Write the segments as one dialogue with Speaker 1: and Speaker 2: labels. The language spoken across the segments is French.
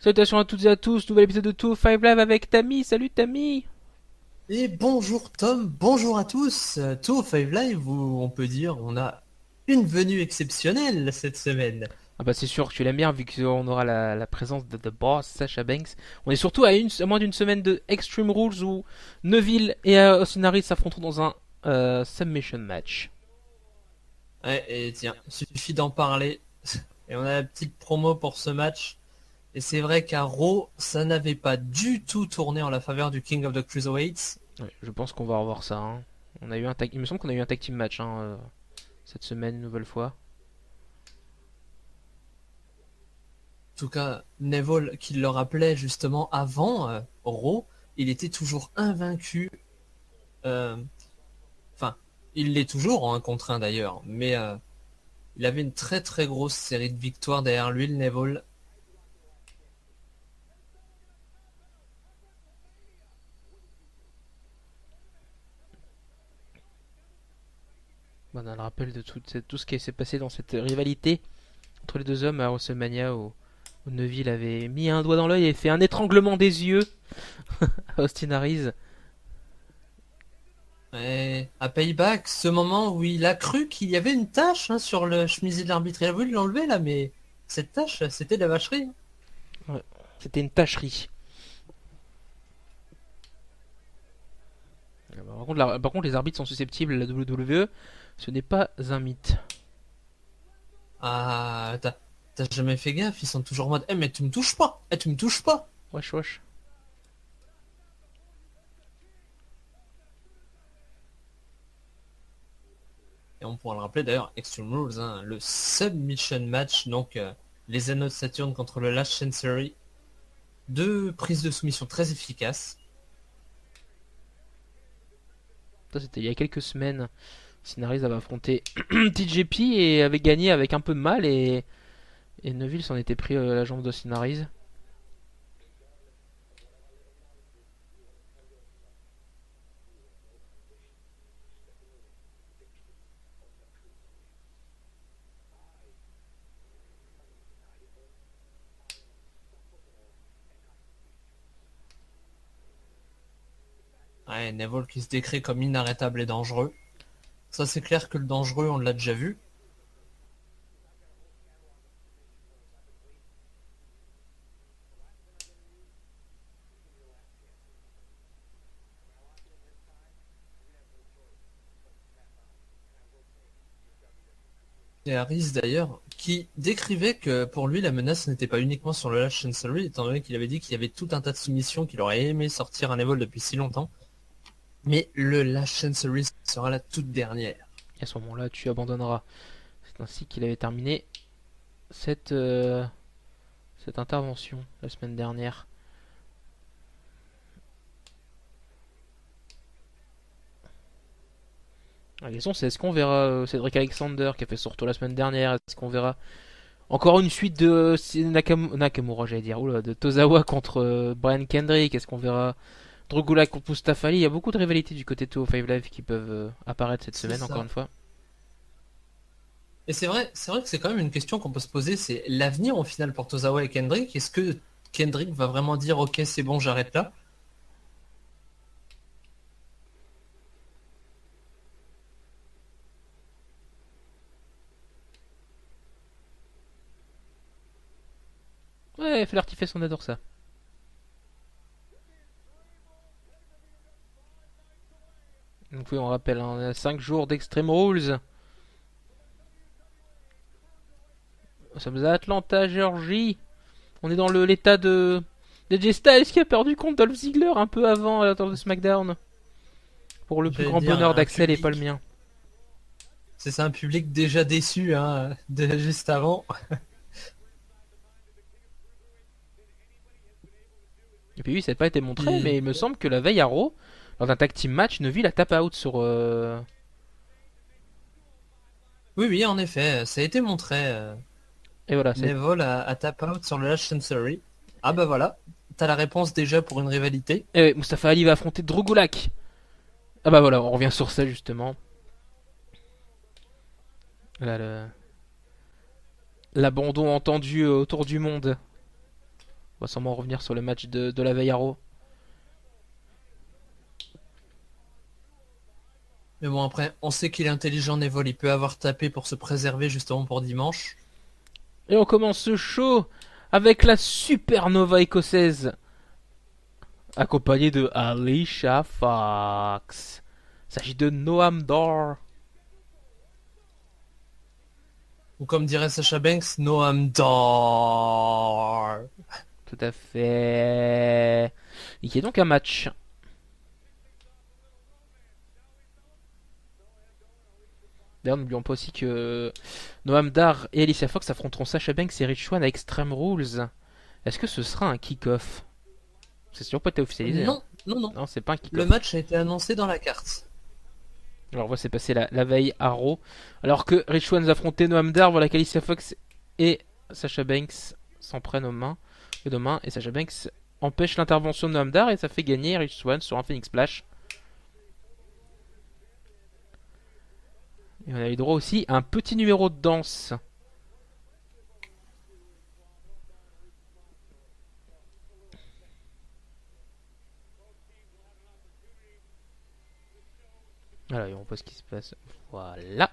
Speaker 1: Salutations à toutes et à tous, nouvel épisode de 205 Live avec Tammy. Salut Tammy.
Speaker 2: Et bonjour Tom, bonjour à tous. Tout Five Live où on peut dire on a une venue exceptionnelle cette semaine.
Speaker 1: Ah bah c'est sûr que tu l'aimes bien vu qu'on aura la présence de The Boss, Sasha Banks. On est surtout à moins d'une semaine de Extreme Rules où Neville et Austin Harris s'affronteront dans un submission match.
Speaker 2: Ouais, et tiens, suffit d'en parler. Et on a la petite promo pour ce match. Et c'est vrai qu'à Raw, ça n'avait pas du tout tourné en la faveur du King of the Cruiserweights.
Speaker 1: Ouais, je pense qu'on va revoir ça, hein. Il me semble qu'on a eu un tag team match, hein, cette semaine une nouvelle fois.
Speaker 2: En tout cas, Neville, qui le rappelait justement avant Raw, il était toujours invaincu. Euh, Enfin, il l'est toujours en 1 contre 1 d'ailleurs, mais il avait une très très grosse série de victoires derrière lui, le Neville.
Speaker 1: On a le rappel de tout ce qui s'est passé dans cette rivalité entre les deux hommes à WrestleMania où Neville avait mis un doigt dans l'œil et fait un étranglement des yeux à Austin Harris.
Speaker 2: Ouais, à Payback, ce moment où il a cru qu'il y avait une tache sur le chemisier de l'arbitre, il a voulu l'enlever là, mais cette tache, c'était de la vacherie.
Speaker 1: Ouais, c'était une tâcherie. Par contre, les arbitres sont susceptibles à la WWE. Ce n'est pas un mythe.
Speaker 2: Ah, t'as jamais fait gaffe, ils sont toujours en mode, mais tu me touches pas, tu me touches pas.
Speaker 1: Wesh, wesh.
Speaker 2: Et on pourra le rappeler d'ailleurs, Extreme Rules, le submission match, donc les anneaux de Saturne contre le Last Chancery. Deux prises de soumission très efficaces.
Speaker 1: Ça, c'était il y a quelques semaines. Austin Harris avait affronté TJP et avait gagné avec un peu de mal. Et Neville s'en était pris la jambe d'Austin Harris.
Speaker 2: Ouais, Neville qui se décrit comme inarrêtable et dangereux. Ça c'est clair que le dangereux, on l'a déjà vu. Et Harris d'ailleurs, qui décrivait que pour lui la menace n'était pas uniquement sur le Last Chancery, étant donné qu'il avait dit qu'il y avait tout un tas de soumissions qu'il aurait aimé sortir à Neville depuis si longtemps. Mais le Last Chancery sera la toute dernière.
Speaker 1: Et à ce moment-là, tu abandonneras. C'est ainsi qu'il avait terminé cette, cette intervention la semaine dernière. La question c'est est-ce qu'on verra Cédric Alexander qui a fait son retour la semaine dernière. Est-ce qu'on verra encore une suite de Nakamura, j'allais dire, oula, de Tozawa contre Brian Kendrick. Est-ce qu'on verra Drogula contre Mustafa Ali? Il y a beaucoup de rivalités du côté de 205 Live qui peuvent apparaître cette
Speaker 2: C'est
Speaker 1: semaine, encore une
Speaker 2: ça.
Speaker 1: fois.
Speaker 2: Et c'est vrai que c'est quand même une question qu'on peut se poser, c'est l'avenir au final pour Tozawa et Kendrick. Est-ce que Kendrick va vraiment dire ok c'est bon j'arrête là?
Speaker 1: Ouais, Flair Tiffes, on adore ça. Donc oui, on rappelle, hein, on a 5 jours d'Extreme Rules. Nous sommes à Atlanta, Géorgie. On est dans l'état de AJ Styles qui a perdu contre Dolph Ziggler un peu avant à de SmackDown. Pour le plus
Speaker 2: J'allais
Speaker 1: grand
Speaker 2: dire
Speaker 1: bonheur
Speaker 2: un
Speaker 1: d'Axel et pas le
Speaker 2: public.
Speaker 1: mien.
Speaker 2: C'est ça, un public déjà déçu juste avant.
Speaker 1: Et puis oui, ça n'a pas été montré, mais
Speaker 2: Puis,
Speaker 1: il me semble que la veille à Raw, lors d'un tag team match, Neville a tap out sur.
Speaker 2: oui, oui, en effet, ça a été montré.
Speaker 1: Et voilà, c'est.
Speaker 2: Neville a tap out sur le Last Chancery. Ah bah voilà, t'as la réponse déjà pour une rivalité.
Speaker 1: Et ouais, Mustafa Ali va affronter Drogulak. Ah bah voilà, on revient sur ça justement. Là, l'abandon entendu autour du monde. On va sûrement revenir sur le match de la veille à Raw.
Speaker 2: Mais bon, après, on sait qu'il est intelligent, Neville. Il peut avoir tapé pour se préserver justement pour dimanche.
Speaker 1: Et on commence ce show avec la supernova écossaise, accompagnée de Alicia Fox. Il s'agit de Noam Dar.
Speaker 2: Ou comme dirait Sasha Banks, Noam Dar.
Speaker 1: Tout à fait. Il y a donc un match. D'ailleurs, n'oublions pas aussi que Noam Dar et Alicia Fox affronteront Sasha Banks et Rich Swann à Extreme Rules. Est-ce que ce sera un kick-off? C'est sûr pas été officialisé. Hein.
Speaker 2: Non, non, non.
Speaker 1: Non, c'est pas un
Speaker 2: Le
Speaker 1: kick-off.
Speaker 2: match a été annoncé dans la carte.
Speaker 1: Alors, voilà, c'est passé la veille à Raw. Alors que Rich Swann affrontait Noam Dar, voilà qu'Alicia Fox et Sasha Banks s'en prennent aux mains. Et Sasha Banks empêche l'intervention de Noam Dar et ça fait gagner Rich Swann sur un Phoenix Splash. Et on a eu droit aussi à un petit numéro de danse. Voilà, et on voit ce qui se passe. Voilà.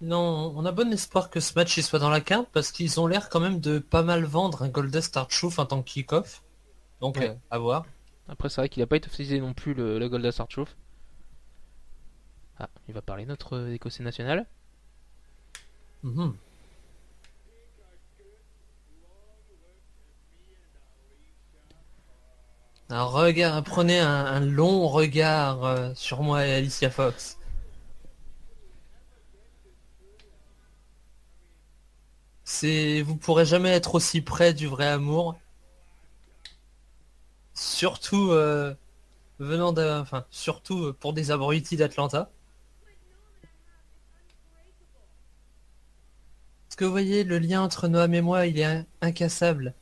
Speaker 2: Non, on a bon espoir que ce match il soit dans la carte parce qu'ils ont l'air quand même de pas mal vendre un Goldust Archouf en tant que kick-off. Donc,
Speaker 1: Ouais.
Speaker 2: à voir.
Speaker 1: Après, c'est vrai qu'il n'a pas été officialisé non plus le Golda Sarchouf. Ah, il va parler notre écossais national.
Speaker 2: Mhm. Un regard, prenez un long regard sur moi et Alicia Fox. Vous pourrez jamais être aussi près du vrai amour. Surtout enfin, surtout pour des abrutis d'Atlanta. Parce que vous voyez, le lien entre Noam et moi, il est incassable.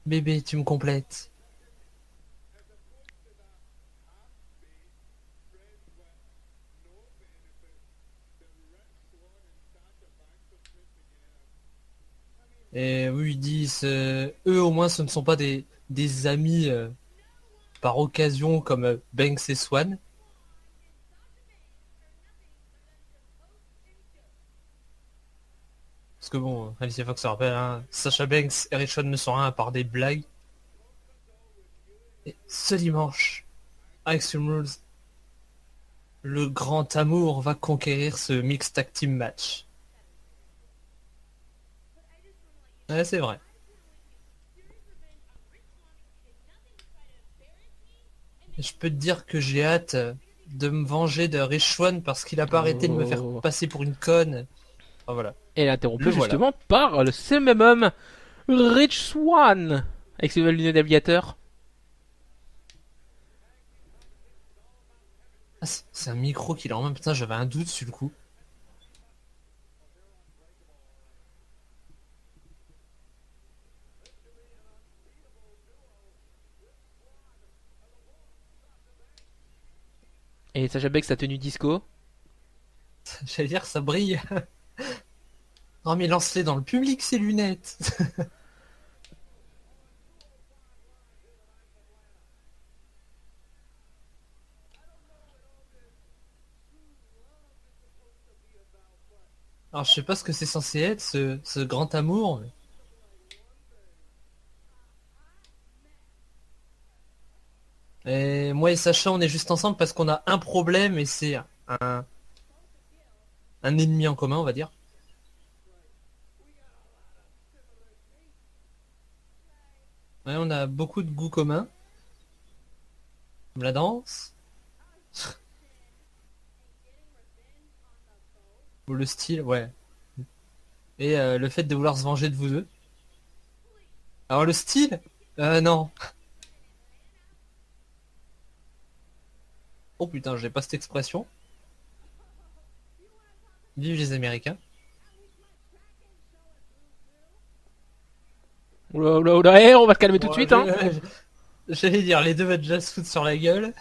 Speaker 2: Bébé, tu me complètes. Et oui, ils disent, eux au moins, ce ne sont pas des amis par occasion comme Banks et Swan. Parce que bon, Alicia Fox se rappelle, hein, Sasha Banks et Rich Swann ne sont rien à part des blagues. Et ce dimanche, à Extreme Rules, le grand amour va conquérir ce Mixed Tag Team match. Ouais, c'est vrai. Je peux te dire que j'ai hâte de me venger de Rich Swann parce qu'il a pas arrêté de me faire
Speaker 1: Oh.
Speaker 2: passer pour une conne. Enfin, voilà.
Speaker 1: Et elle est interrompue
Speaker 2: Le voilà.
Speaker 1: justement par ce même homme, Rich Swann, avec ses nouvelles lunettes d'aviateur.
Speaker 2: Ah, c'est un micro qu'il a en main. Putain, j'avais un doute sur le coup.
Speaker 1: Et Sasha Banks sa tenue disco.
Speaker 2: J'allais dire, ça brille. Non mais lance-les dans le public, ces lunettes. Alors je sais pas ce que c'est censé être, ce grand amour. Et moi et Sacha, on est juste ensemble parce qu'on a un problème et c'est un, un ennemi en commun, on va dire. Ouais, on a beaucoup de goûts communs. Comme la danse. Ou le style, ouais. Et le fait de vouloir se venger de vous deux. Alors le style non. Oh putain, j'ai pas cette expression. Vive les Américains.
Speaker 1: Oula, oula, oula, on va se calmer tout de
Speaker 2: Bon,
Speaker 1: suite, hein.
Speaker 2: j'allais dire, les deux vont déjà se foutre sur la gueule.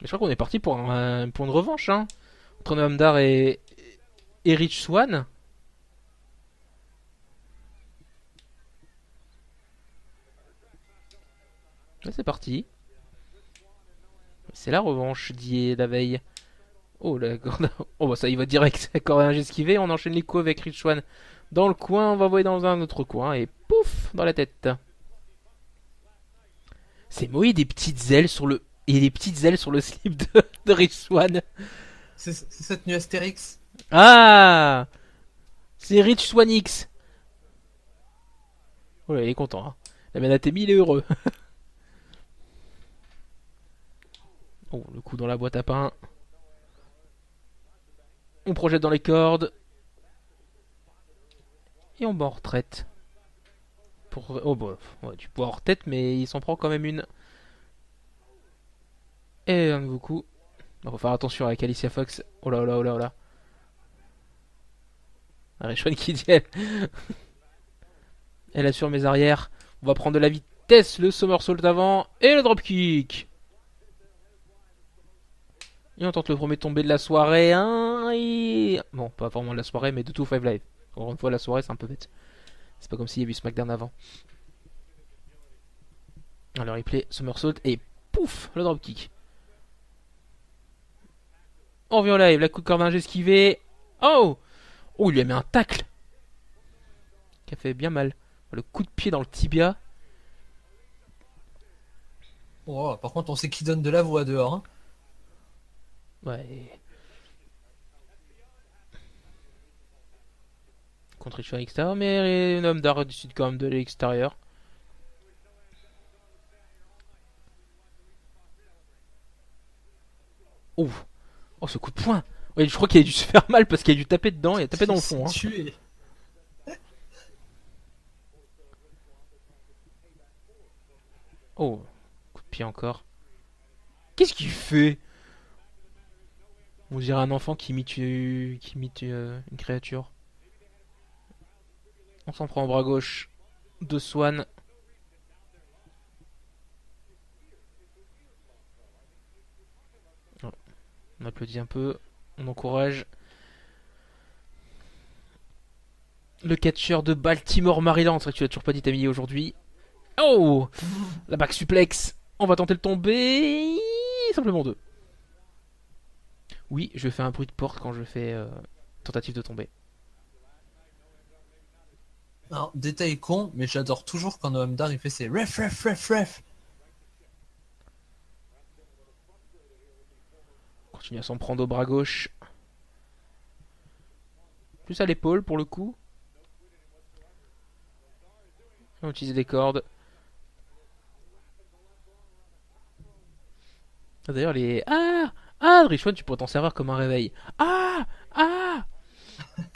Speaker 1: Mais je crois qu'on est parti pour un point de revanche, hein. Entre Noam Dar et Rich Swann. Là, c'est parti. C'est la revanche, dit la veille. Oh, la corde. Oh, bah ça, il va direct. Corde esquivé. On enchaîne les coups avec Rich Swann dans le coin. On va envoyer dans un autre coin. Et pouf, dans la tête. C'est moi, il y a des petites ailes sur le. Et des petites ailes sur le slip de Rich Swann.
Speaker 2: C'est cette nuit Astérix.
Speaker 1: Ah, c'est Rich Swann X. Oh là, il est content. Hein. La Manatemi, il est heureux. Oh, le coup dans la boîte à pain. On projette dans les cordes. Et on bat en retraite. Oh bah, ouais, tu peux en retraite, mais il s'en prend quand même une. Et un nouveau coup. Il faut faire attention avec Alicia Fox. Oh là oh là oh là oh là. Richwan qui dit elle assure mes arrières. On va prendre de la vitesse. Le somersault avant. Et le dropkick. Et on tente le premier tombé de la soirée. Hein, et... Bon, pas vraiment de la soirée, mais de tout Five Live. Encore une fois, la soirée, c'est un peu bête. C'est pas comme s'il y avait eu SmackDown avant. Alors, replay, somersault et pouf, le dropkick. On revient en live, la coup de cordinge esquivé. Oh! Oh, il lui a mis un tacle qui a fait bien mal. Le coup de pied dans le tibia.
Speaker 2: Oh, par contre, on sait qui donne de la voix dehors. Hein.
Speaker 1: Ouais. Contre Richard à l'extérieur, mais un homme d'art décide quand même de l'extérieur. Oh! Oh, ce coup de poing! Ouais, je crois qu'il a dû se faire mal parce qu'il a dû taper dedans, il a tapé dans le fond. Hein.
Speaker 2: Tué.
Speaker 1: Oh, coup de pied encore. Qu'est-ce qu'il fait? On dirait un enfant qui imite, une créature. On s'en prend au bras gauche de Swan. On applaudit un peu, on encourage. Le catcheur de Baltimore Maryland, c'est vrai que tu l'as toujours pas dit Tammy aujourd'hui. Oh! La back suplex. On va tenter le tomber. Simplement deux. Oui, je fais un bruit de porte quand je fais tentative de tomber.
Speaker 2: Alors, détail con, mais j'adore toujours quand Noam Dar il fait ses ref, ref, ref, ref.
Speaker 1: On continue à s'en prendre au bras gauche. Plus à l'épaule pour le coup. On va utiliser des cordes. D'ailleurs, les. Ah! Ah, Richwan, tu pourrais t'en servir comme un réveil. Ah! Ah!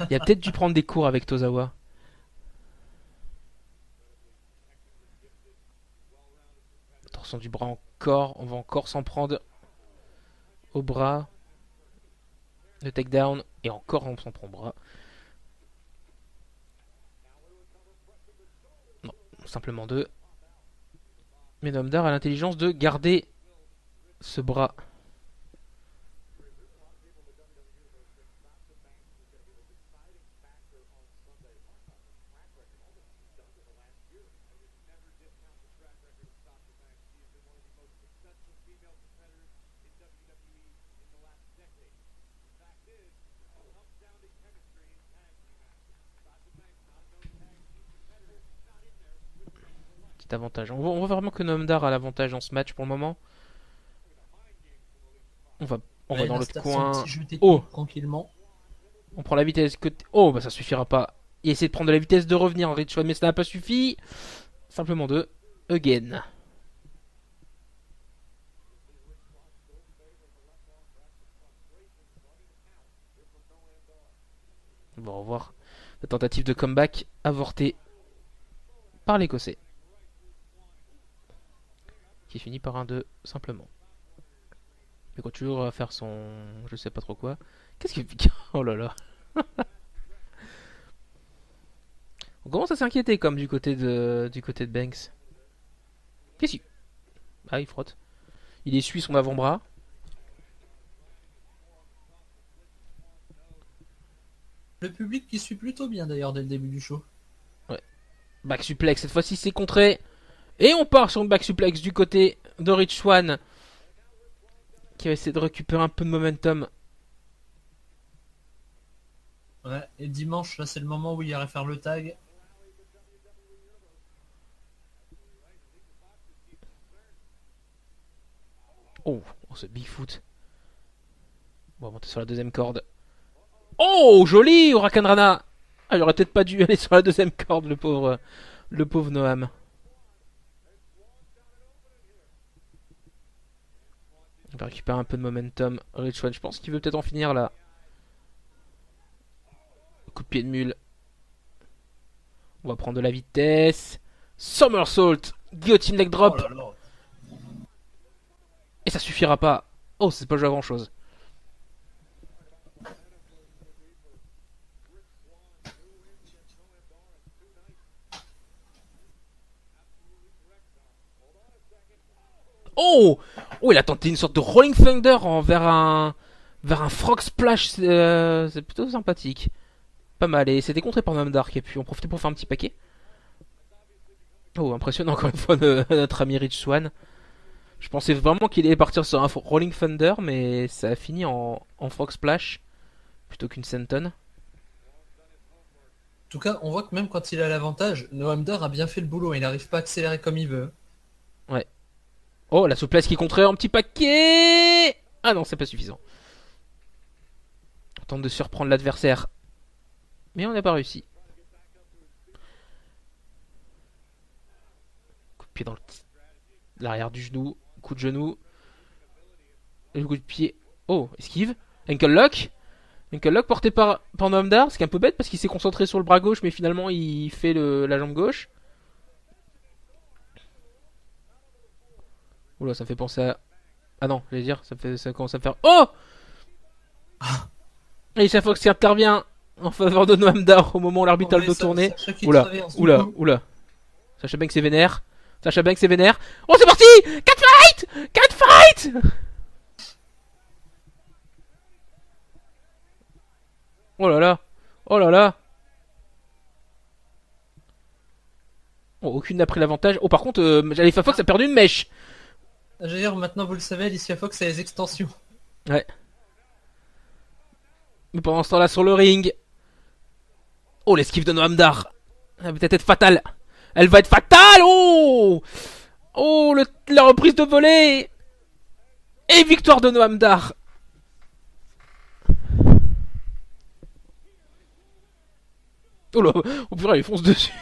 Speaker 1: Il a peut-être dû prendre des cours avec Tozawa. Torsion du bras encore. On va encore s'en prendre au bras. Le takedown. Et encore on s'en prend au bras. Non, simplement deux. Mais Nomdar a l'intelligence de garder ce bras. Petit avantage. On voit vraiment que Nomdar a l'avantage dans ce match pour le moment. On va
Speaker 2: Ouais,
Speaker 1: dans
Speaker 2: il
Speaker 1: l'autre
Speaker 2: installe
Speaker 1: coin.
Speaker 2: son petit jeu technique
Speaker 1: Oh!
Speaker 2: tranquillement.
Speaker 1: On prend la vitesse. Oh, bah ça suffira pas. Il essaie de prendre de la vitesse de revenir en Richwan, mais ça n'a pas suffi. Simplement deux. Again. On va revoir la tentative de comeback avortée par l'Écossais. Qui finit par un 2 simplement. Il continue toujours à faire son. Je sais pas trop quoi. Qu'est-ce qu'il. Oh là là. On commence à s'inquiéter comme du côté de Banks. Qu'est-ce qu'il. Ah, il frotte. Il essuie son avant-bras.
Speaker 2: Le public qui suit plutôt bien d'ailleurs dès le début du show.
Speaker 1: Ouais. Back suplex, cette fois-ci c'est contré. Et on part sur une back suplex du côté de Rich Swann. Qui va essayer de récupérer un peu de momentum.
Speaker 2: Ouais, et dimanche, là c'est le moment où il irait faire le tag.
Speaker 1: Oh, ce Bigfoot. On va monter sur la deuxième corde. Oh, joli, Huracan Rana. Ah, il aurait peut-être pas dû aller sur la deuxième corde, le pauvre Noam. On va récupérer un peu de momentum. Rich Swann, je pense qu'il veut peut-être en finir là. Coup de pied de mule. On va prendre de la vitesse. Somersault. Guillotine leg
Speaker 2: Oh
Speaker 1: drop.
Speaker 2: là là.
Speaker 1: Et ça suffira pas. Oh, c'est pas déjà grand chose. Oh, oh, il a tenté une sorte de Rolling Thunder vers un Frog Splash. C'est plutôt sympathique. Pas mal. Et c'était contré par Noam Dark. Et puis on profitait pour faire un petit paquet. Oh, impressionnant encore une fois notre ami Rich Swann. Je pensais vraiment qu'il allait partir sur un Rolling Thunder, mais ça a fini en Frog Splash plutôt qu'une Senton.
Speaker 2: En tout cas, on voit que même quand il a l'avantage, Noam Dar a bien fait le boulot. Il n'arrive pas à accélérer comme il veut.
Speaker 1: Ouais. Oh, la souplesse qui est contrée en petit paquet. Ah non, c'est pas suffisant. On tente de surprendre l'adversaire. Mais on n'a pas réussi. Coup de pied dans l'arrière du genou. Coup de genou. Le coup de pied. Oh, esquive. Ankle lock. Ankle lock porté par Noam Dar. C'est un peu bête parce qu'il s'est concentré sur le bras gauche, mais finalement il fait la jambe gauche. Oula, ça me fait penser à. Ah non, j'allais dire, ça commence à me faire. Oh! Et chaque fois que ça intervient en faveur de Noam Dar au moment où l'arbitre a le dos tourné. Oula, oula, oula. Sacha Banks c'est vénère. Sacha Banks c'est vénère. Oh, c'est parti! Catfight! Catfight! Oh là là. Oh là là. Oh, aucune n'a pris l'avantage. Oh, par contre, Alicia Fox a perdu une mèche.
Speaker 2: Je veux dire, maintenant vous le savez, Alicia Fox a les extensions.
Speaker 1: Ouais. Mais pendant ce temps-là, sur le ring. Oh, l'esquive de Noam Dar. Elle va peut-être être fatale. Elle va être fatale! Oh! Oh, la reprise de volée! Et victoire de Noam Dar. Oh là, oh purée, il fonce dessus.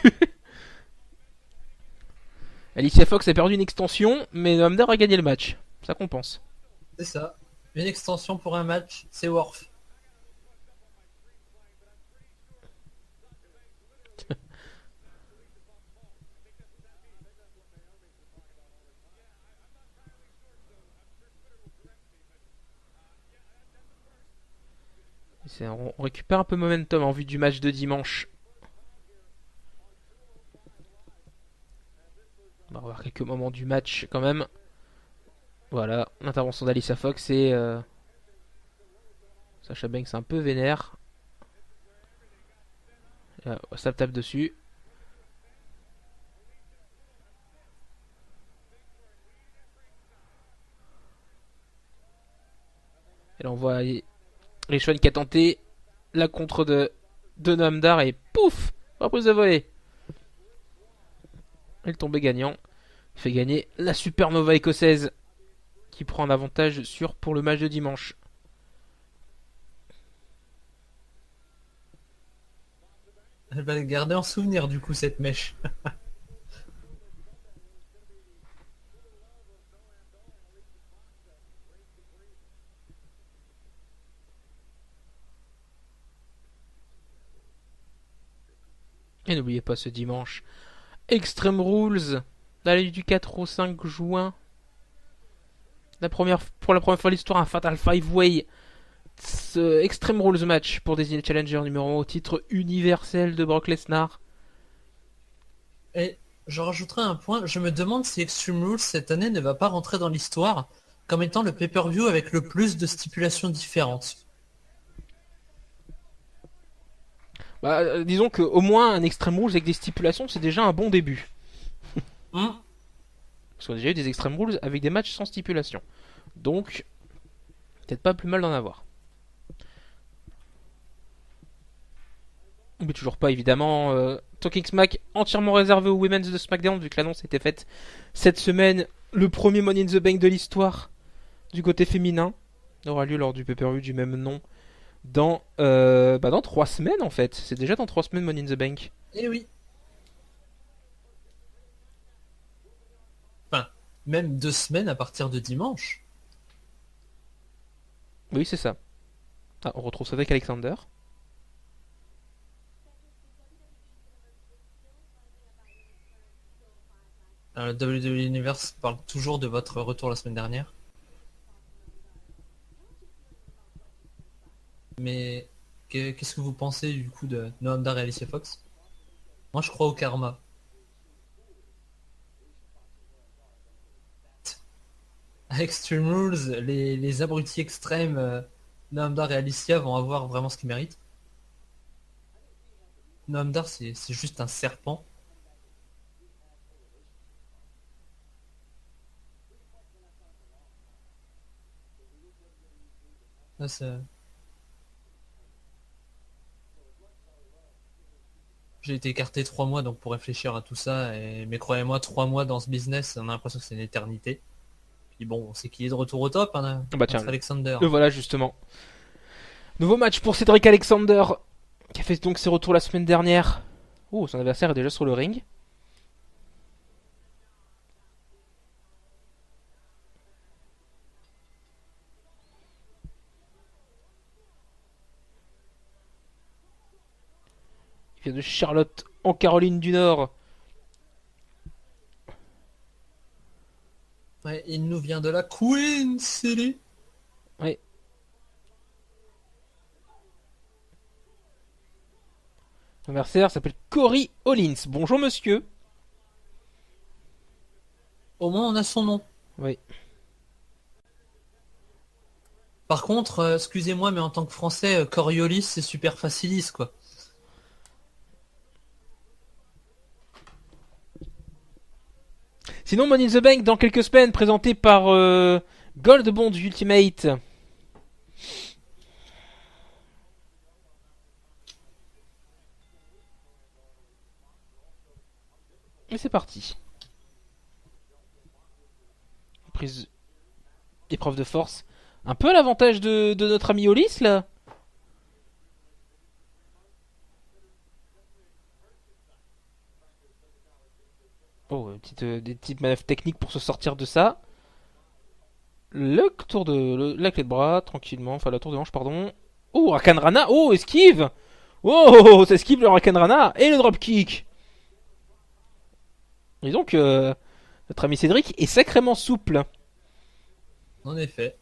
Speaker 1: Alicia Fox a perdu une extension, mais Noam Dar a gagné le match. Ça compense.
Speaker 2: C'est ça. Une extension pour un match, c'est Worf.
Speaker 1: On récupère un peu de momentum en vue du match de dimanche. On va revoir quelques moments du match quand même. Voilà, l'intervention d'Alicia Fox et Sacha Banks un peu vénère. Ça tape dessus. Et là on voit Richon qui a tenté la contre de Noam Dar et pouf, reprise de volée. Et le tombé gagnant. Il fait gagner la Supernova écossaise qui prend un avantage sûr pour le match de dimanche.
Speaker 2: Elle va le garder en souvenir du coup cette mèche.
Speaker 1: Et n'oubliez pas ce dimanche, Extreme Rules, d'aller du 4 au 5 juin. Pour la première fois de l'histoire, un Fatal 5-Way. Extreme Rules match pour désigner le challenger numéro 1 au titre universel de Brock Lesnar.
Speaker 2: Et je rajouterai un point, je me demande si Extreme Rules cette année ne va pas rentrer dans l'histoire comme étant le pay-per-view avec le plus de stipulations différentes.
Speaker 1: Bah, disons que au moins un Extreme Rules avec des stipulations, c'est déjà un bon début.
Speaker 2: Hum.
Speaker 1: Parce qu'on a déjà eu des Extreme Rules avec des matchs sans stipulation. Donc, peut-être pas plus mal d'en avoir. Mais toujours pas, évidemment. Talking Smack entièrement réservé aux Women's de SmackDown, vu que l'annonce a été faite cette semaine. Le premier Money in the Bank de l'histoire du côté féminin aura lieu lors du pay-per-view du même nom dans 3 semaines en fait. C'est déjà dans 3 semaines Money in the Bank.
Speaker 2: Eh oui. Enfin, même 2 semaines à partir de dimanche.
Speaker 1: Oui, c'est ça. Ah, on retrouve ça avec Alexander.
Speaker 2: Le WWE Universe parle toujours de votre retour la semaine dernière. Mais qu'est-ce que vous pensez du coup de Noam Dar et Alicia Fox? Moi je crois au karma. À Extreme Rules, les abrutis extrêmes, Noam Dar et Alicia vont avoir vraiment ce qu'ils méritent. Noam Dar c'est juste un serpent. Là, j'ai été écarté 3 mois donc pour réfléchir à tout ça, mais croyez-moi, 3 mois dans ce business, on a l'impression que c'est une éternité. Puis bon, c'est qu'il est de retour au top, hein,
Speaker 1: Bah tiens,
Speaker 2: contre Alexander.
Speaker 1: le voilà justement. Nouveau match pour Cédric Alexander, qui a fait donc ses retours la semaine dernière. Oh, son adversaire est déjà sur le ring. Il vient de Charlotte, en Caroline du Nord.
Speaker 2: Ouais, il nous vient de la Queen City.
Speaker 1: Ouais. Son adversaire s'appelle Corey Hollins. Bonjour monsieur.
Speaker 2: Au moins on a son nom.
Speaker 1: Oui.
Speaker 2: Par contre, excusez-moi, mais en tant que français, Coriolis, c'est super facilis, quoi.
Speaker 1: Sinon, Money in the Bank dans quelques semaines, présenté par Goldbond Ultimate. Et c'est parti. Prise épreuve de force. Un peu à l'avantage de notre ami Hollis là. Oh, des petites manœuvres techniques pour se sortir de ça. La clé de bras, tranquillement. Enfin, la tour de hanche, pardon. Oh, Rakan Rana. Oh, esquive. Oh, ça esquive le Rakan Rana. Et le dropkick. Et donc, notre ami Cédric est sacrément souple.
Speaker 2: En effet.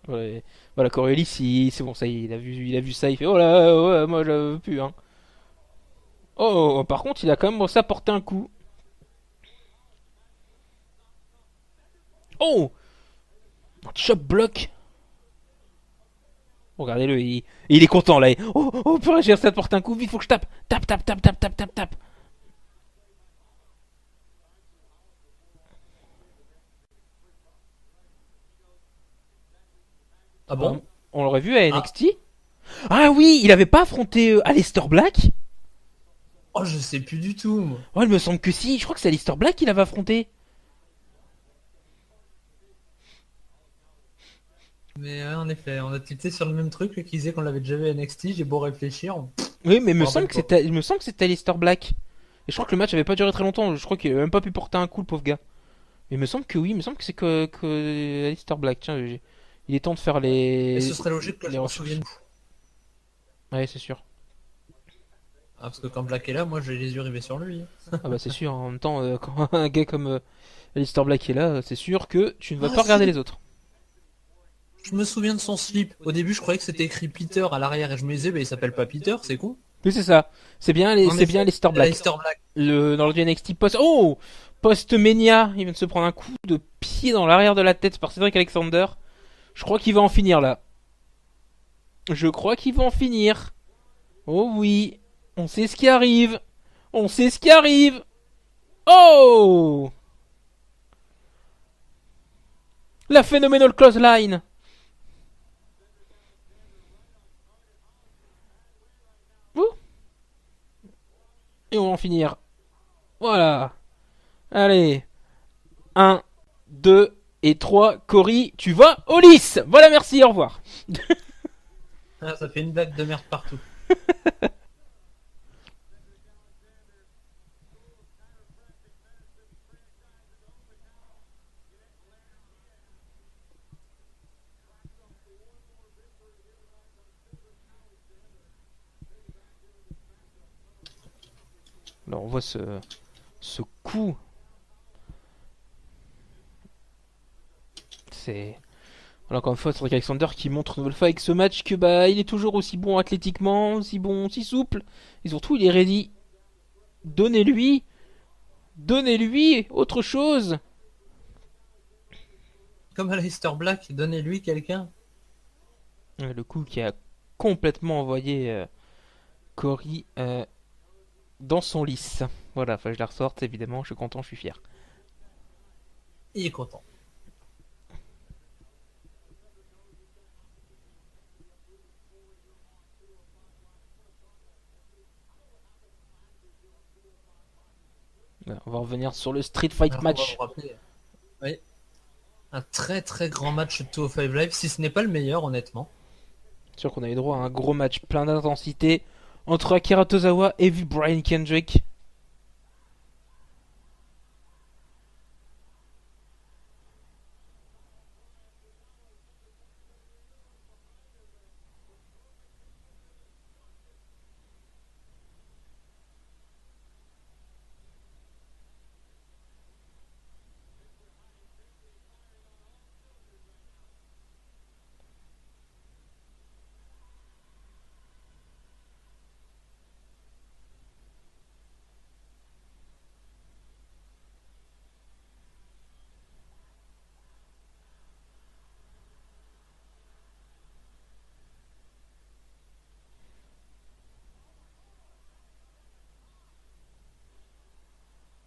Speaker 1: Ouais. Voilà, Coriolis, c'est bon, ça y est, il a vu ça, il fait oh là, ouais, moi je veux plus, hein. Oh, par contre, il a quand même réussi à porter un coup. Oh, un chop block. Regardez-le, il est content là. Oh, purée, j'ai réussi à porter un coup, vite, faut que je tape. Tape, tape, tape, tape, tape, tape, tape.
Speaker 2: Ah bon?
Speaker 1: On l'aurait vu à
Speaker 2: Ah.
Speaker 1: NXT. Ah oui, il avait pas affronté Aleister Black.
Speaker 2: Oh, je sais plus du tout, moi.
Speaker 1: Oh, il me semble que si, je crois que c'est Aleister Black qu'il avait affronté.
Speaker 2: Mais en effet, on a tilté sur le même truc, lui, qui disait qu'on l'avait déjà vu à NXT, j'ai beau réfléchir,
Speaker 1: Oui, mais
Speaker 2: je me rappelle pas.
Speaker 1: il me semble que c'était Aleister Black. Et je crois que le match avait pas duré très longtemps, je crois qu'il avait même pas pu porter un coup, le pauvre gars. Mais il me semble que oui, il me semble que c'est que Aleister Black. Tiens, il est temps de faire
Speaker 2: Et ce serait logique que
Speaker 1: les
Speaker 2: je m'en
Speaker 1: recherches.
Speaker 2: souvienne.
Speaker 1: Ouais, c'est sûr.
Speaker 2: Ah, parce que quand Black est là, moi j'ai les yeux rivés sur lui.
Speaker 1: Ah bah c'est sûr, en même temps, quand un gars comme Aleister Black est là, c'est sûr que tu ne vas
Speaker 2: Ah
Speaker 1: pas regarder
Speaker 2: si,
Speaker 1: les autres.
Speaker 2: je me souviens de son slip. Au début, je croyais que c'était écrit Peter à l'arrière et je me disais, bah, il s'appelle pas Peter, c'est con.
Speaker 1: Oui, c'est ça.
Speaker 2: En
Speaker 1: C'est bien
Speaker 2: effet,
Speaker 1: Aleister
Speaker 2: c'est
Speaker 1: Black.
Speaker 2: Aleister Black.
Speaker 1: Dans le NXT post. Oh, post-Mania, il vient de se prendre un coup de pied dans l'arrière de la tête par Cedric Alexander. Je crois qu'il va en finir là. Je crois qu'ils vont en finir. Oh oui. On sait ce qui arrive. On sait ce qui arrive. Oh, la Phenomenal Clothesline. Ouh. Et on va en finir. Voilà. Allez. Un, 2 et 3. Cory, tu vas au lys. Voilà, merci, au revoir.
Speaker 2: Ah, ça fait une blague de merde partout.
Speaker 1: Alors on voit ce coup. C'est... Alors encore une fois, Cedric Alexander qui montre une nouvelle fois avec ce match que bah il est toujours aussi bon athlétiquement, aussi bon, aussi souple. Et surtout il est ready. Donnez-lui. Donnez-lui autre chose.
Speaker 2: Comme Aleister Black, donnez-lui quelqu'un.
Speaker 1: Le coup qui a complètement envoyé Cory dans son lys. Voilà, enfin je la ressorte évidemment, je suis content, je suis fier.
Speaker 2: Il est content.
Speaker 1: Voilà, on va revenir sur le Street Fight
Speaker 2: Alors, on va
Speaker 1: match.
Speaker 2: vous rappeler. Oui. Un très très grand match de 205 Live, si ce n'est pas le meilleur, honnêtement.
Speaker 1: C'est sûr qu'on a eu droit à un gros match plein d'intensité entre Akira Tozawa et Brian Kendrick.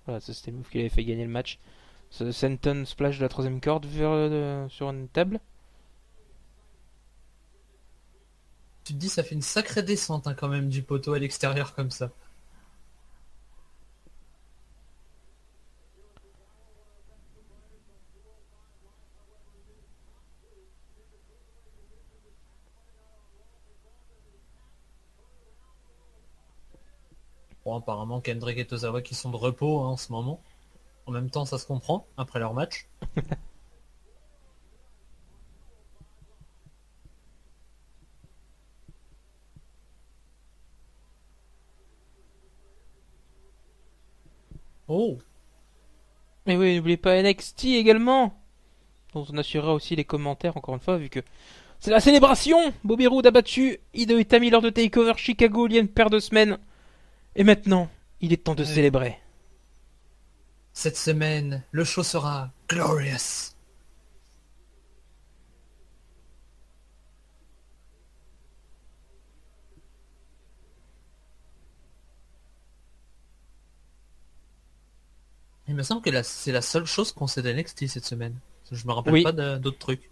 Speaker 1: Voilà, ça c'était le move qui avait fait gagner le match. Ce Senton splash de la troisième corde sur une table.
Speaker 2: Tu te dis, ça fait une sacrée descente hein, quand même du poteau à l'extérieur comme ça. Bon, apparemment, Kendrick et Tozawa qui sont de repos hein, en ce moment. En même temps, ça se comprend après leur match. Oh,
Speaker 1: Mais oui, n'oubliez pas NXT également, dont on assurera aussi les commentaires encore une fois, vu que c'est la célébration. Bobby Roode a battu Hideo Itami lors de Takeover Chicago il y a une paire de semaines. Et maintenant, il est temps de
Speaker 2: ouais.
Speaker 1: célébrer.
Speaker 2: Cette semaine, le show sera glorious. Il me semble que c'est la seule chose qu'on sait d'NXT cette semaine. Je me rappelle
Speaker 1: Oui,
Speaker 2: pas d'autres trucs.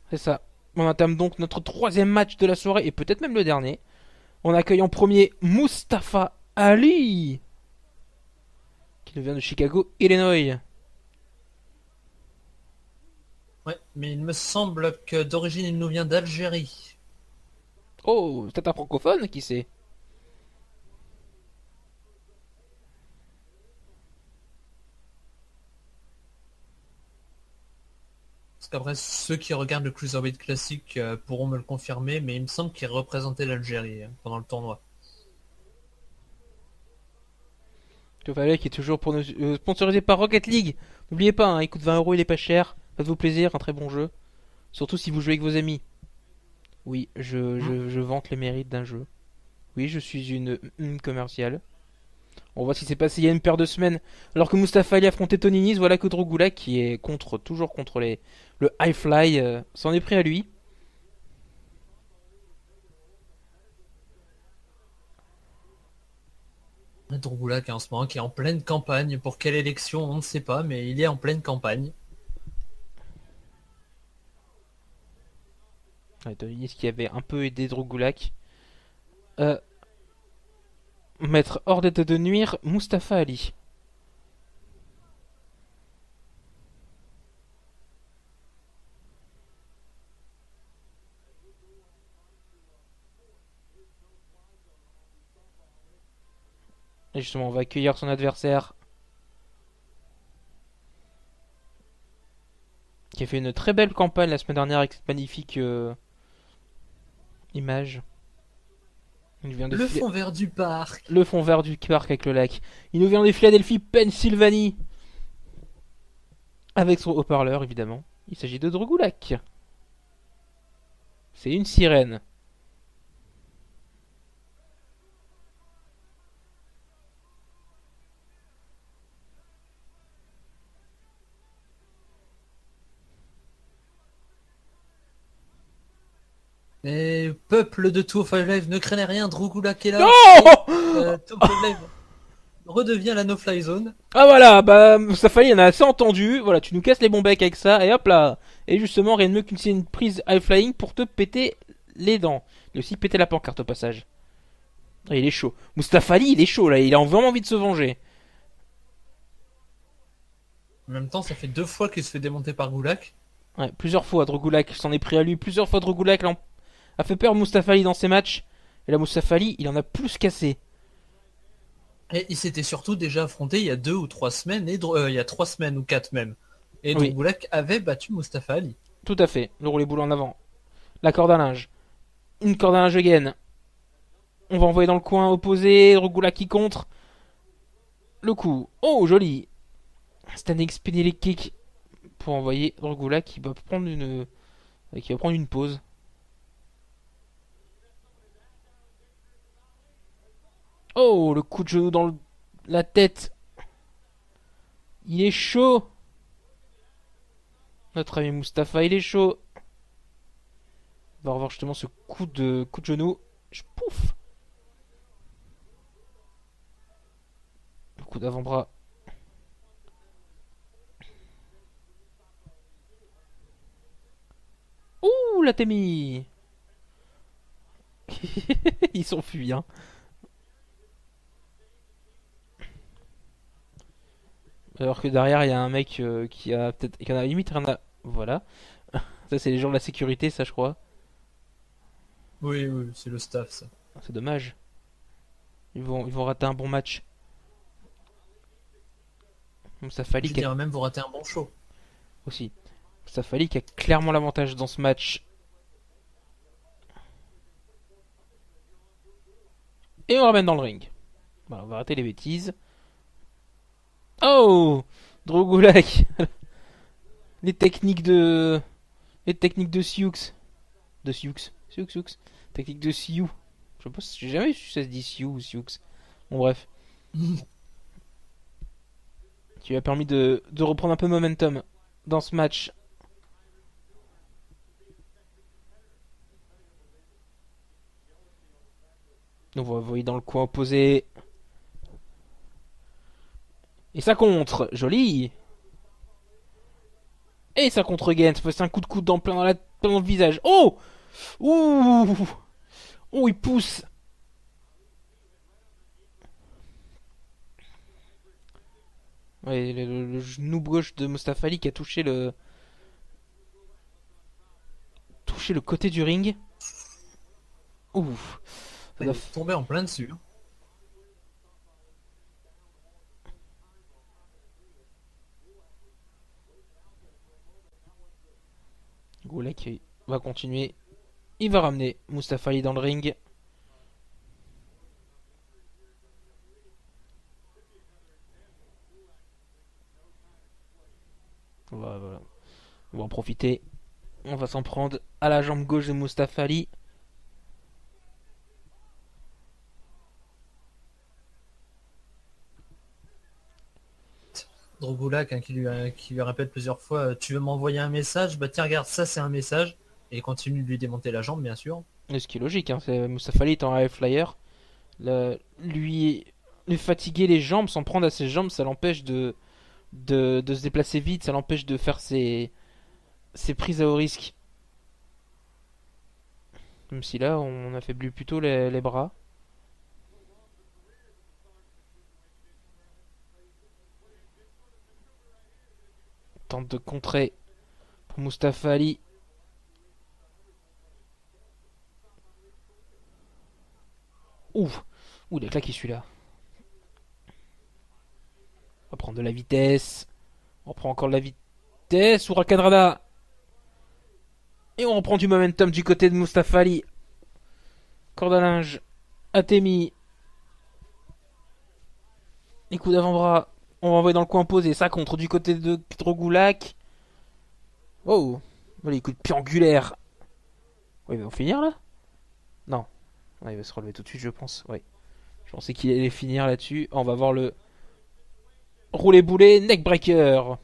Speaker 1: c'est ça. On entame donc notre troisième match de la soirée, et peut-être même le dernier. On accueille en premier Mustafa Ali, qui nous vient de Chicago, Illinois.
Speaker 2: Ouais, mais il me semble que d'origine il nous vient d'Algérie.
Speaker 1: Oh, peut-être un francophone, qui sait.
Speaker 2: Parce qu'après, ceux qui regardent le Cruiserweight classique pourront me le confirmer, mais il me semble qu'il représentait l'Algérie hein, pendant le tournoi.
Speaker 1: Mustafa Ali qui est toujours pour nous, sponsorisé par Rocket League. N'oubliez pas, hein, il coûte 20 euros, il est pas cher. Faites-vous plaisir, un très bon jeu. Surtout si vous jouez avec vos amis. Oui,
Speaker 2: Hmm.
Speaker 1: je vante les mérites d'un jeu. Oui, je suis une commerciale. On voit ce qui s'est passé il y a une paire de semaines. Alors que Mustafa Ali affrontait Tony Nese, voilà que Drogula, qui est toujours contre le high fly, s'en est pris à lui.
Speaker 2: Drogulak en ce moment qui est en pleine campagne. Pour quelle élection, on ne sait pas, mais il est en pleine campagne.
Speaker 1: Ouais, devinez ce qui avait un peu aidé Drogulak. Euh, Mettre hors d'état de nuire Mustafa Ali. Et justement, on va accueillir son adversaire qui a fait une très belle campagne la semaine dernière avec cette magnifique image. Il vient de
Speaker 2: Le
Speaker 1: filer
Speaker 2: fond vert du parc.
Speaker 1: le fond vert du parc avec le lac. Il nous vient de Philadelphie, Pennsylvanie, avec son haut-parleur évidemment. Il s'agit de Drogulak. C'est une sirène.
Speaker 2: Et peuple de 205 Live, ne craignez rien, Drogulak est là.
Speaker 1: Non.
Speaker 2: Et 205 Live redevient la no-fly zone.
Speaker 1: Ah voilà, bah ça fallait, on a assez entendu. Voilà, tu nous casses les bons becs avec ça et hop là. Et justement, rien de mieux qu'une une prise high flying pour te péter les dents. Et aussi péter la pancarte au passage. Ah, il est chaud. Mustafa Ali, il est chaud là, il a vraiment envie de se venger.
Speaker 2: En même temps, ça fait 2 fois qu'il se fait démonter par Gulak.
Speaker 1: Ouais, plusieurs fois Drogulak s'en est pris à lui. Plusieurs fois Drogulak a fait peur à Mustafa Ali dans ses matchs. Et là, Mustafa Ali, il en a plus cassé.
Speaker 2: Et il s'était surtout déjà affronté il y a 2 ou 3 semaines, il y a 3 semaines ou 4 même. Et
Speaker 1: Oui,
Speaker 2: Drogulak avait battu Mustafa Ali.
Speaker 1: tout à fait. Le roulé boule en avant. La corde à linge. Une corde à linge again. On va envoyer dans le coin opposé. Drogulak qui contre. Le coup. Oh, joli. Standing spinning kick pour envoyer Drogulak qui va prendre une pause. Oh, le coup de genou dans la tête. Il est chaud. Notre ami Mustafa, il est chaud. On va revoir justement ce coup de genou. Pouf. Le coup d'avant-bras. Ouh, la Temi. Ils s'enfuient, hein. Alors que derrière, il y a un mec qui a peut-être. Qui en a limite rien à. Voilà. Ça, c'est les gens de la sécurité, ça, je crois.
Speaker 2: Oui, oui, c'est le staff ça.
Speaker 1: C'est dommage. Ils vont rater un bon match. Mustafa Ali
Speaker 2: Je
Speaker 1: qui a
Speaker 2: dirais même vous ratez un bon show.
Speaker 1: aussi. Mustafa Ali qui a clairement l'avantage dans ce match. Et on ramène dans le ring. Voilà, on va arrêter les bêtises. Oh, Drogulak. Les techniques de. Les techniques de Sioux. De Sioux. Sioux. Technique de Sioux. Je sais pas si j'ai jamais su si ça se dit Sioux ou Sioux. Bon, bref. Qui lui a permis de reprendre un peu de momentum dans ce match. On va envoyer dans le coin opposé. Et ça contre. Joli. Et ça contre Gent. C'est un coup de coude plein dans le visage. Oh. Ouh. Oh, il pousse. Ouais, le genou gauche de Mustafa Ali qui a touché le côté du ring. Ouh. Ça
Speaker 2: Il
Speaker 1: doit
Speaker 2: est tombé en plein dessus.
Speaker 1: Gulak va continuer. Il va ramener Mustafa Ali dans le ring. Voilà. On va en profiter. On va s'en prendre à la jambe gauche de Mustafa Ali.
Speaker 2: Drogulak hein, qui lui répète plusieurs fois tu veux m'envoyer un message? Bah tiens, regarde, ça c'est un message. Et il continue de lui démonter la jambe, bien sûr.
Speaker 1: Ce qui est logique, hein, c'est Mustafa Ali est en high flyer. Lui lui fatiguer les jambes, s'en prendre à ses jambes, ça l'empêche de se déplacer vite, ça l'empêche de faire ses prises à haut risque. Comme si là, on affaiblit plutôt les bras. Tente de contrer pour Mustafa Ali. Ouh, ouh, il est claqué celui-là. On va prendre de la vitesse. On reprend encore de la vitesse. Huracanrana. Et on reprend du momentum du côté de Mustafa Ali. Corde à linge. Atemi. Les coups d'avant-bras. On va envoyer dans le coin opposé. Ça contre du côté de Drogulak. Oh. Les coups de pied angulaires. Oui, ils vont finir là. Non. Ouais, il va se relever tout de suite, je pense. Oui. Je pensais qu'il allait finir là-dessus. On va voir le roulé-boulé neckbreaker.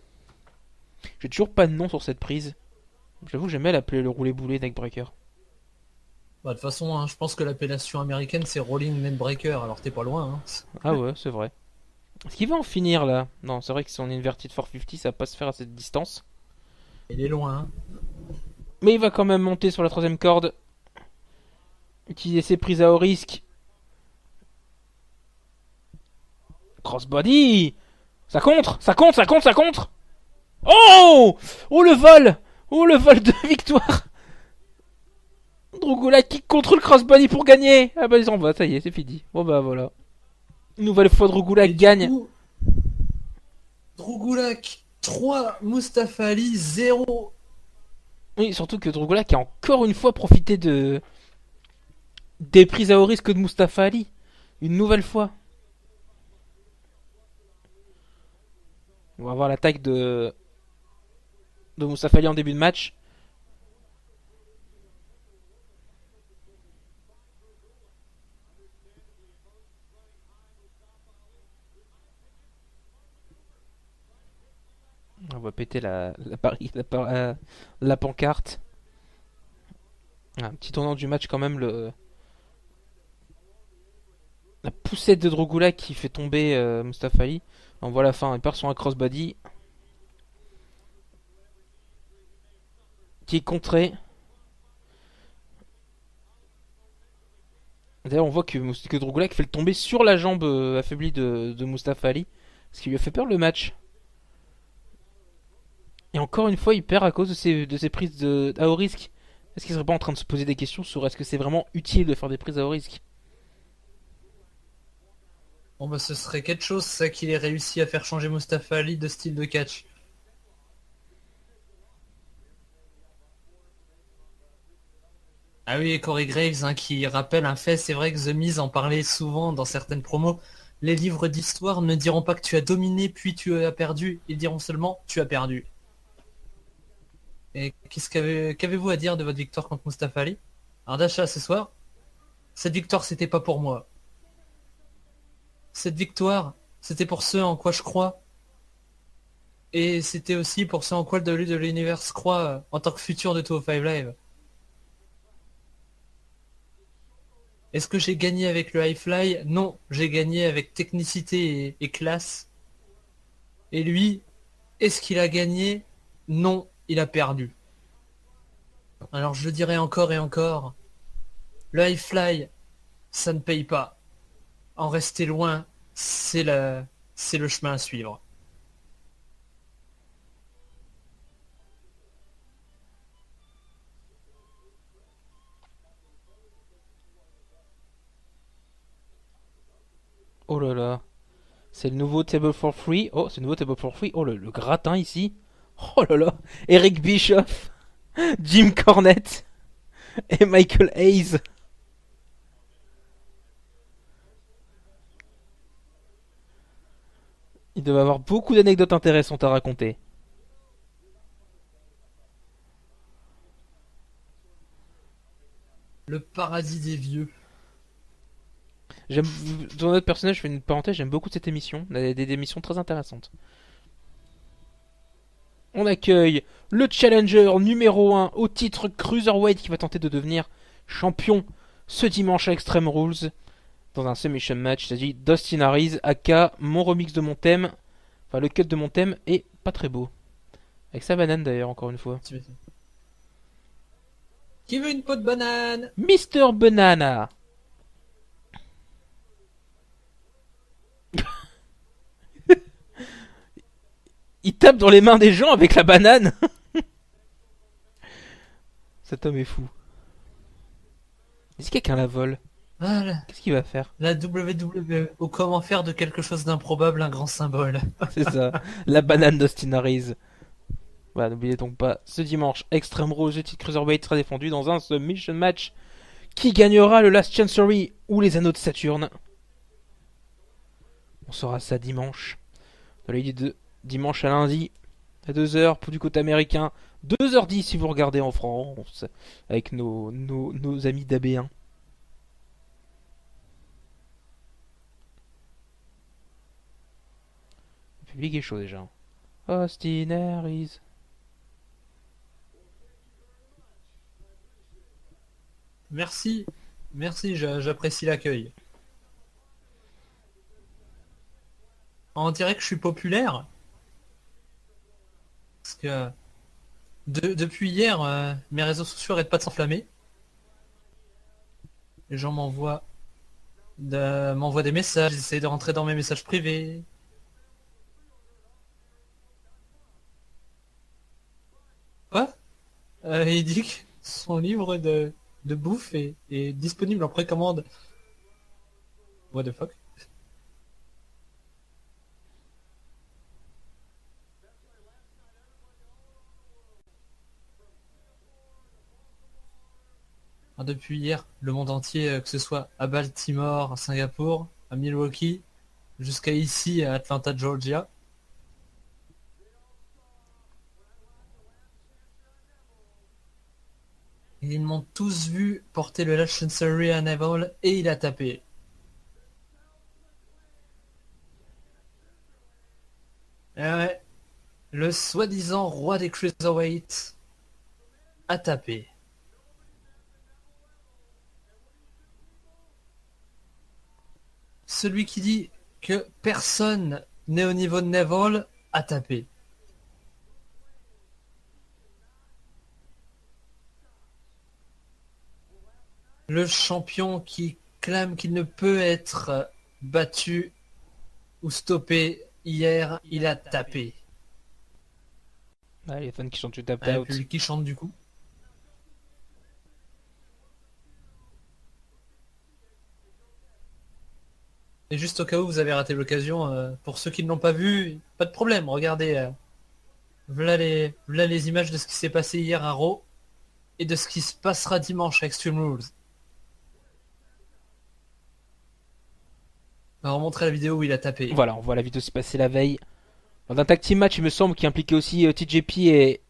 Speaker 1: J'ai toujours pas de nom sur cette prise. J'avoue que j'aimais l'appeler le roulé-boulé neckbreaker.
Speaker 2: Bah, de toute façon, hein, je pense que l'appellation américaine c'est Rolling Neckbreaker, alors t'es pas loin. Hein.
Speaker 1: Ah ouais, c'est vrai. Est-ce qu'il va en finir là? Non, c'est vrai que si on inverted 450, ça va pas se faire à cette distance.
Speaker 2: Il est loin. Hein.
Speaker 1: Mais il va quand même monter sur la troisième corde. Utiliser ses prises à haut risque. Crossbody. Ça contre. Ça contre, ça contre, ça contre. Oh. Oh le vol. Oh le vol de victoire. Drogula qui contre le crossbody pour gagner. Ah bah ils en va, ça y est, c'est fini. Bon bah voilà. Une nouvelle fois Drogula gagne.
Speaker 2: Drogulak 3, Mustafa Ali 0.
Speaker 1: Oui, surtout que Drogula qui a encore une fois profité des prises à haut risque de Mustafa Ali. Une nouvelle fois. On va voir l'attaque de Mustafa Ali en début de match. On va péter la pancarte. Un petit tournant du match quand même. La poussette de Drogula qui fait tomber Mustafa Ali. On voit la fin, il part sur un crossbody. Qui est contré. D'ailleurs, on voit que Drogula fait le tomber sur la jambe affaiblie de Mustafa Ali. Ce qui lui a fait perdre le match. Et encore une fois, il perd à cause de ses prises à haut risque. Est-ce qu'il serait pas en train de se poser des questions sur est-ce que c'est vraiment utile de faire des prises à haut risque?
Speaker 2: Bon bah ce serait quelque chose ça qu'il ait réussi à faire changer Mustafa Ali de style de catch. Ah oui, Corey Graves hein, qui rappelle un fait, c'est vrai que The Miz en parlait souvent dans certaines promos. Les livres d'histoire ne diront pas que tu as dominé puis tu as perdu, ils diront seulement tu as perdu. Et qu'avez-vous à dire de votre victoire contre Mustafa Ali? Alors Dasha, ce soir, cette victoire c'était pas pour moi. Cette victoire, c'était pour ceux en quoi je crois. Et c'était aussi pour ceux en quoi le WWE de l'univers croit en tant que futur de 205 Live. Est-ce que j'ai gagné avec le high fly? Non, j'ai gagné avec technicité et classe. Et lui, est-ce qu'il a gagné? Non, il a perdu. Alors je le dirai encore et encore. Le high fly, ça ne paye pas. En rester loin, c'est le chemin à suivre.
Speaker 1: Oh là là. C'est le nouveau Table for Free. Oh, c'est le nouveau Table for Free. Oh, le gratin ici. Oh là là. Eric Bischoff, Jim Cornette et Michael Hayes. Il devait avoir beaucoup d'anecdotes intéressantes à raconter.
Speaker 2: Le paradis des vieux.
Speaker 1: J'aime, dans notre personnage, je fais une parenthèse, j'aime beaucoup cette émission. Il y a des émissions très intéressantes. On accueille le challenger numéro 1 au titre Cruiserweight qui va tenter de devenir champion ce dimanche à Extreme Rules. dans un submission match. Il s'agit d'Austin Aries, aka mon remix de mon thème, enfin le cut de mon thème est pas très beau. Avec sa banane d'ailleurs, encore une fois.
Speaker 2: Qui veut une peau de banane?
Speaker 1: Mister Banana. Il tape dans les mains des gens avec la banane. Cet homme est fou. Et si quelqu'un la vole,
Speaker 2: Voilà.
Speaker 1: qu'est-ce qu'il va faire?
Speaker 2: La WWE, ou comment faire de quelque chose d'improbable un grand symbole.
Speaker 1: C'est ça, la banane d'Austin Aries. Voilà, n'oubliez donc pas, ce dimanche, Extreme Rules, le titre Cruiserweight sera défendu dans un submission match. Qui gagnera le Last Chancery ou les Anneaux de Saturne? On saura ça dimanche. Dans les de dimanche à lundi, à 2h pour du côté américain. 2h10 si vous regardez en France, avec nos amis d'AB1. Le public est chaud déjà. Austin Aries.
Speaker 2: Merci, merci, j'apprécie l'accueil. On dirait que je suis populaire. Parce que depuis hier, mes réseaux sociaux arrêtent pas de s'enflammer. Les gens m'envoient des messages, ils essayent de rentrer dans mes messages privés. Quoi? Il dit que son livre de bouffe est disponible en précommande. What the fuck? Depuis hier, le monde entier, que ce soit à Baltimore, à Singapour, à Milwaukee, jusqu'à ici, à Atlanta, Georgia. Ils m'ont tous vu porter le Last Chancery à Neville et il a tapé. Et ouais, le soi-disant roi des Cruiserweights a tapé. Celui qui dit que personne n'est au niveau de Neville a tapé. Le champion qui clame qu'il ne peut être battu ou stoppé hier, il a tapé.
Speaker 1: Ah, les fans qui chantent du tap
Speaker 2: Le
Speaker 1: out.
Speaker 2: public qui chante du coup. Et juste au cas où vous avez raté l'occasion, pour ceux qui ne l'ont pas vu, pas de problème, regardez. Voilà les images de ce qui s'est passé hier à Raw et de ce qui se passera dimanche à Extreme Rules. On va remontrer la vidéo où il a tapé.
Speaker 1: Voilà, on voit la vidéo se passer la veille. Dans un tag team match, il me semble, qui impliquait aussi TJP et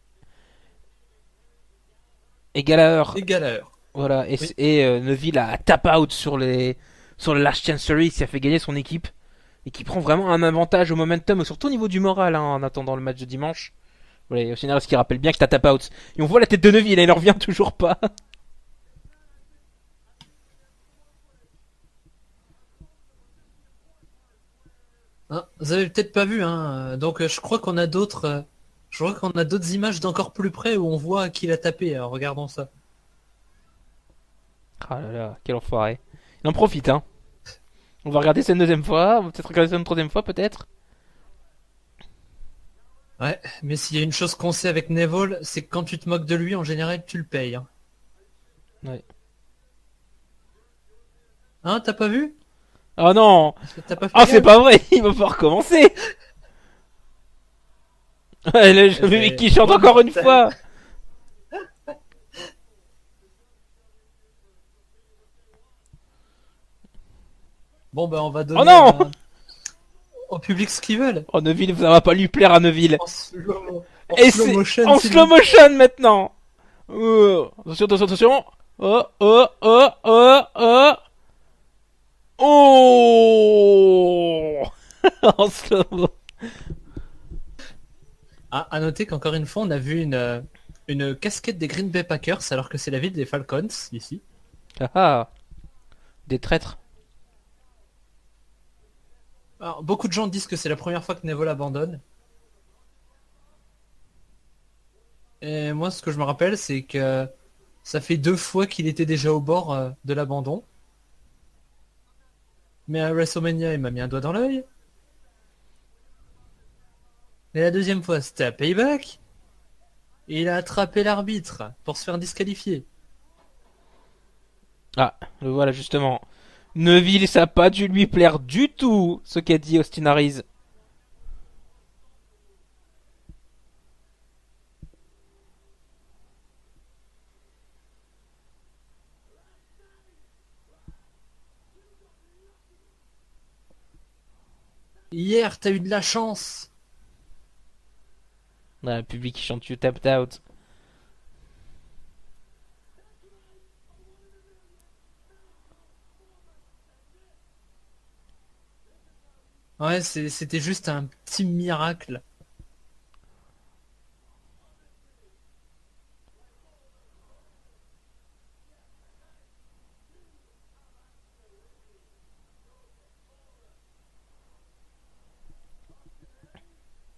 Speaker 1: Gallagher.
Speaker 2: Et Gallagher.
Speaker 1: Voilà,
Speaker 2: Oui.
Speaker 1: et Neville a tap out sur le Last Chancery, qui a fait gagner son équipe. Et qui prend vraiment un avantage au momentum, surtout au niveau du moral, hein, en attendant le match de dimanche. Voilà, au final, ce qui rappelle bien que t'as tap out. Et on voit la tête de Neville, et il en revient toujours pas.
Speaker 2: Hein, vous avez peut-être pas vu, hein. Donc je crois qu'on a d'autres. Je crois qu'on a d'autres images d'encore plus près où on voit qui l'a tapé. Alors regardons ça.
Speaker 1: Ah là là, quel enfoiré. Il en profite, hein. On va regarder ça une deuxième fois, on va peut-être regarder ça une troisième fois, peut-être.
Speaker 2: Ouais, mais s'il y a une chose qu'on sait avec Neville, c'est que quand tu te moques de lui, en général, tu le payes.
Speaker 1: Ouais.
Speaker 2: Hein, t'as pas vu?
Speaker 1: Oh non.
Speaker 2: T'as pas fait
Speaker 1: Ah, c'est
Speaker 2: gaffe.
Speaker 1: pas vrai, il va falloir recommencer. Ouais, le
Speaker 2: Eh ben,
Speaker 1: qui chante
Speaker 2: ouais,
Speaker 1: encore une fois.
Speaker 2: Bon bah on va donner
Speaker 1: Oh non.
Speaker 2: au public ce qu'ils veulent.
Speaker 1: Oh, Neville, ça va pas lui plaire à Neville.
Speaker 2: En
Speaker 1: Et
Speaker 2: slow
Speaker 1: c'est
Speaker 2: motion.
Speaker 1: en
Speaker 2: s'il
Speaker 1: slow
Speaker 2: vous plaît.
Speaker 1: motion maintenant. Attention, attention, attention. Oh, oh, oh, oh, oh. Oh. En slow.
Speaker 2: Ah, à noter qu'encore une fois, on a vu une casquette des Green Bay Packers alors que c'est la ville des Falcons ici.
Speaker 1: Ah ah. Des traîtres.
Speaker 2: Alors, beaucoup de gens disent que c'est la première fois que Neville abandonne. Et moi, ce que je me rappelle, c'est que ça fait 2 fois qu'il était déjà au bord de l'abandon. Mais à WrestleMania, il m'a mis un doigt dans l'œil. Et la deuxième fois, c'était à Payback. Et il a attrapé l'arbitre pour se faire disqualifier.
Speaker 1: Ah, le voilà justement. Neville, ça a pas dû lui plaire du tout, ce qu'a dit Austin Harris.
Speaker 2: Hier, t'as eu de la chance.
Speaker 1: Ah, le public qui chante You Tapped Out.
Speaker 2: Ouais, c'était juste un petit miracle.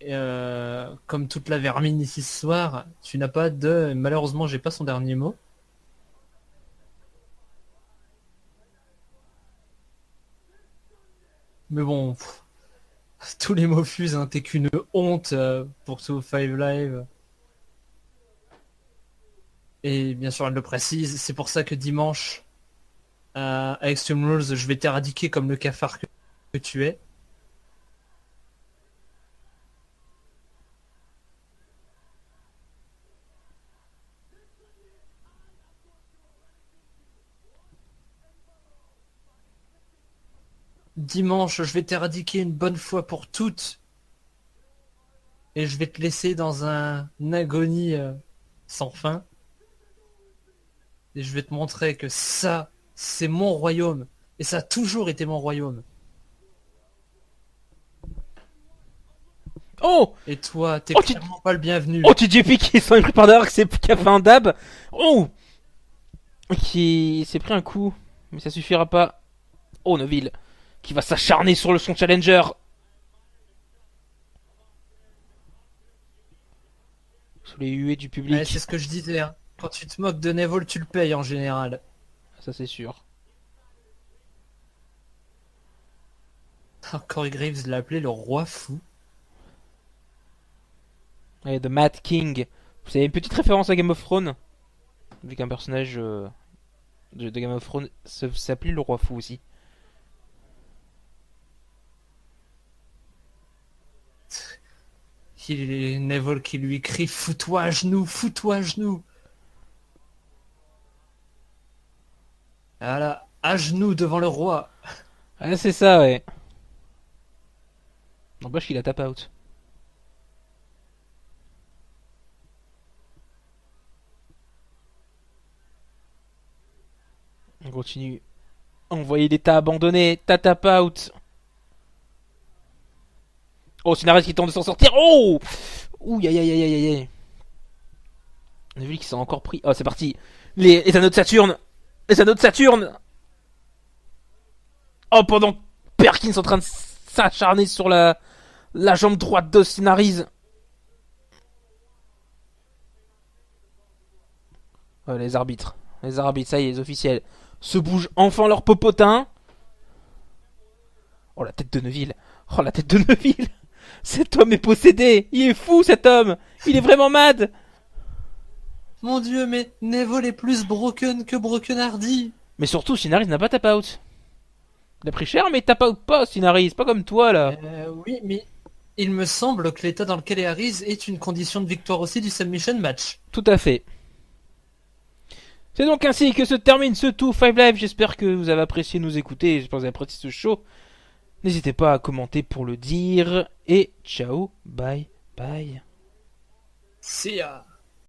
Speaker 2: Et, comme toute la vermine ici ce soir, tu n'as pas de... Malheureusement, j'ai pas son dernier mot. Mais bon, tous les mots fusent, hein, t'es qu'une honte pour tout Five Live. Et bien sûr, elle le précise, c'est pour ça que dimanche, à Extreme Rules, je vais t'éradiquer comme le cafard que tu es. Dimanche, je vais t'éradiquer une bonne fois pour toutes. Et je vais te laisser dans une agonie sans fin. Et je vais te montrer que ça, c'est mon royaume. Et ça a toujours été mon royaume.
Speaker 1: Oh!
Speaker 2: Et toi, t'es
Speaker 1: Oh,
Speaker 2: clairement pas le bienvenu.
Speaker 1: Oh, TJP qui s'en est pris par derrière, qui a fait un dab. Oh! Qui s'est pris un coup. Mais ça suffira pas. Oh, Neville. Qui va s'acharner sur son challenger. Sous les huées du
Speaker 2: Ouais,
Speaker 1: public.
Speaker 2: c'est ce que je disais, hein. Quand tu te moques de Neville, tu le payes en général.
Speaker 1: Ça, c'est sûr.
Speaker 2: Corey Graves l'a appelé le roi fou.
Speaker 1: Et The Mad King. C'est une petite référence à Game of Thrones. Vu qu'un personnage de Game of Thrones s'appelait le roi fou aussi.
Speaker 2: Il est Neville qui lui crie fous-toi à genoux, fous-toi à genoux. Voilà, à genoux devant le roi.
Speaker 1: Ah, c'est ça, ouais. N'empêche qu'il a tap out. On continue. Envoyer l'état abandonné. Ta tap out. Oh, Synaris qui tente de s'en sortir. Oh! Ouh, aïe aïe aïe aïe aïe. On a vu qu'ils sont encore pris. Oh, c'est parti. Les anneaux de Saturne. Les anneaux de Saturne. Oh, pendant que Perkins est en train de s'acharner sur la jambe droite d'Austin Harris. Ouais, les arbitres. Les arbitres, ça y est, les officiels. Se bougent enfin leur popotin. Oh, la tête de Neville. Oh, la tête de Neville. Cet homme est possédé. Il est fou, cet homme. Il est vraiment mad.
Speaker 2: Mon dieu, mais Neville est plus broken que Broken Hardy.
Speaker 1: Mais surtout, Synaris n'a pas tap out. Il a pris cher, mais il tap out pas, Synaris. Pas comme toi, là.
Speaker 2: Oui, mais il me semble que l'état dans lequel est Harris est une condition de victoire aussi du submission match.
Speaker 1: Tout à fait. C'est donc ainsi que se termine ce Tour 5 Live. J'espère que vous avez apprécié nous écouter. J'espère que vous avez apprécié ce show. N'hésitez pas à commenter pour le dire. Et ciao, bye, bye.
Speaker 2: See ya.